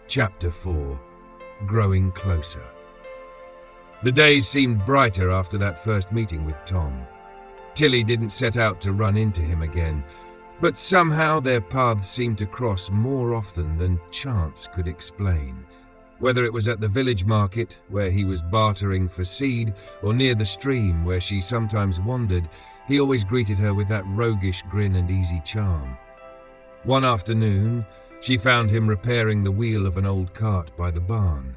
Chapter 4. Growing Closer. The days seemed brighter after that first meeting with Tom. Tilly didn't set out to run into him again, but somehow their paths seemed to cross more often than chance could explain. Whether it was at the village market, where he was bartering for seed, or near the stream, where she sometimes wandered, he always greeted her with that roguish grin and easy charm. One afternoon, she found him repairing the wheel of an old cart by the barn.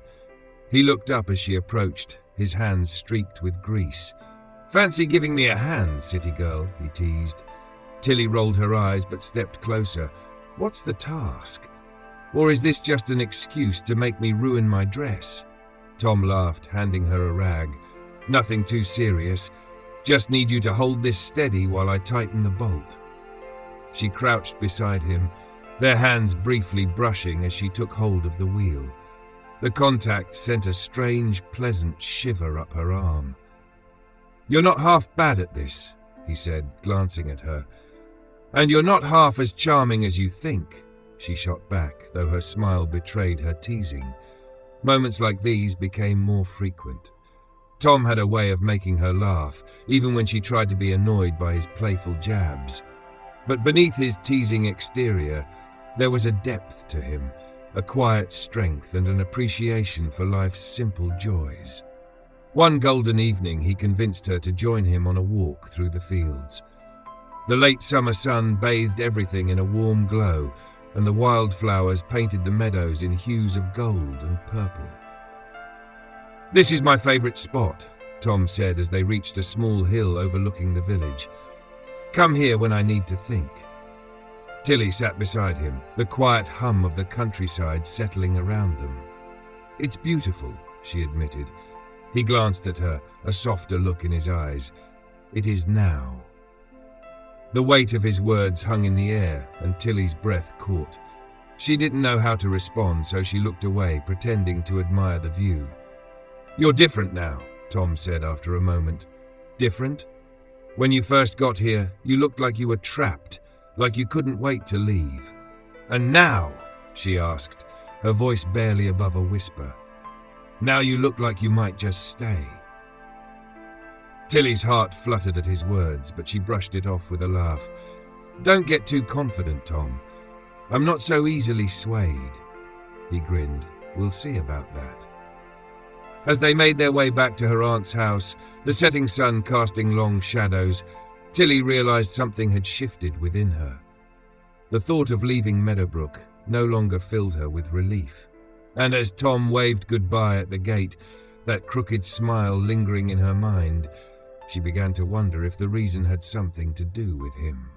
He looked up as she approached, his hands streaked with grease. "Fancy giving me a hand, city girl," he teased. Tilly rolled her eyes but stepped closer. "What's the task? Or is this just an excuse to make me ruin my dress?" Tom laughed, handing her a rag. "Nothing too serious. Just need you to hold this steady while I tighten the bolt." She crouched beside him, their hands briefly brushing as she took hold of the wheel. The contact sent a strange, pleasant shiver up her arm. "You're not half bad at this," he said, glancing at her. "And you're not half as charming as you think," she shot back, though her smile betrayed her teasing. Moments like these became more frequent. Tom had a way of making her laugh, even when she tried to be annoyed by his playful jabs. But beneath his teasing exterior, there was a depth to him, a quiet strength and an appreciation for life's simple joys. One golden evening, he convinced her to join him on a walk through the fields. The late summer sun bathed everything in a warm glow, and the wildflowers painted the meadows in hues of gold and purple. "This is my favorite spot," Tom said as they reached a small hill overlooking the village. "Come here when I need to think." Tilly sat beside him, the quiet hum of the countryside settling around them. "It's beautiful," she admitted. He glanced at her, a softer look in his eyes. "It is now." The weight of his words hung in the air, and Tilly's breath caught. She didn't know how to respond, so she looked away, pretending to admire the view. "You're different now," Tom said after a moment. "Different? When you first got here, you looked like you were trapped, like you couldn't wait to leave. And now," she asked, her voice barely above a whisper, "now you look like you might just stay." Tilly's heart fluttered at his words, but she brushed it off with a laugh. "Don't get too confident, Tom. I'm not so easily swayed." He grinned. "We'll see about that." As they made their way back to her aunt's house, the setting sun casting long shadows, Tilly realized something had shifted within her. The thought of leaving Meadowbrook no longer filled her with relief. And as Tom waved goodbye at the gate, that crooked smile lingering in her mind, she began to wonder if the reason had something to do with him.